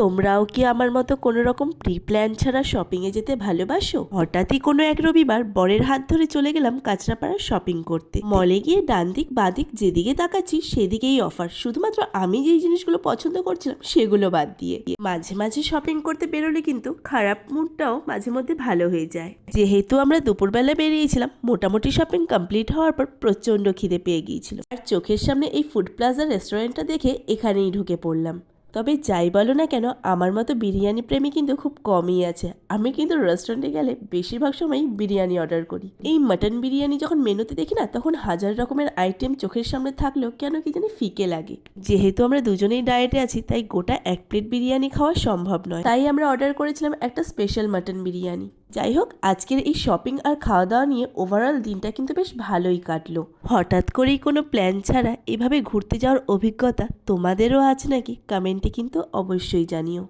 তোমরাও কি আমার মতো কোনো রকম প্রি প্ল্যান ছাড়া শপিংয়ে যেতে ভালোবাসো? হঠাৎই কোনো এক রবিবার বরের হাত ধরে চলে গেলাম কাঁচরাপাড়ার শপিং করতে। মলে গিয়ে ডান দিক বাঁ দিক যেদিকে তাকাচ্ছি সেদিকেই অফার, শুধুমাত্র আমি যেই জিনিসগুলো পছন্দ করছিলাম সেগুলো বাদ দিয়ে। মাঝে মাঝে শপিং করতে বেরোলে কিন্তু খারাপ মুডটাও মাঝে মধ্যে ভালো হয়ে যায়। যেহেতু আমরা দুপুরবেলা বেরিয়েছিলাম, মোটামুটি শপিং কমপ্লিট হওয়ার পর প্রচন্ড খিদে পেয়ে গিয়েছিল, আর চোখের সামনে এই ফুড প্লাজা রেস্টুরেন্টটা দেখে এখানেই ঢুকে পড়লাম। তবে যাই বলো না কেন, আমার মতো বিরিয়ানি প্রেমী কিন্তু খুব কমই আছে। আমি কিন্তু রেস্টুরেন্টে গেলে বেশিরভাগ সময় বিরিয়ানি অর্ডার করি। এই মাটন বিরিয়ানি যখন মেনুতে দেখি না, তখন হাজার রকমের আইটেম চোখের সামনে থাকলেও কেন কি জানি ফিকে লাগে। যেহেতু আমরা দুজনেই ডায়েটে আছি, তাই গোটা এক প্লেট বিরিয়ানি খাওয়া সম্ভব নয়, তাই আমরা অর্ডার করেছিলাম একটা স্পেশাল মাটন বিরিয়ানি। যাই হোক, আজকের এই শপিং আর খাওয়া দাওয়া নিয়ে ওভারঅল দিনটা কিন্তু বেশ ভালোই কাটলো। হঠাৎ করেই কোনো প্ল্যান ছাড়া এভাবে ঘুরতে যাওয়ার অভিজ্ঞতা তোমাদেরও আছে নাকি? কমেন্টে কিন্তু অবশ্যই জানিও।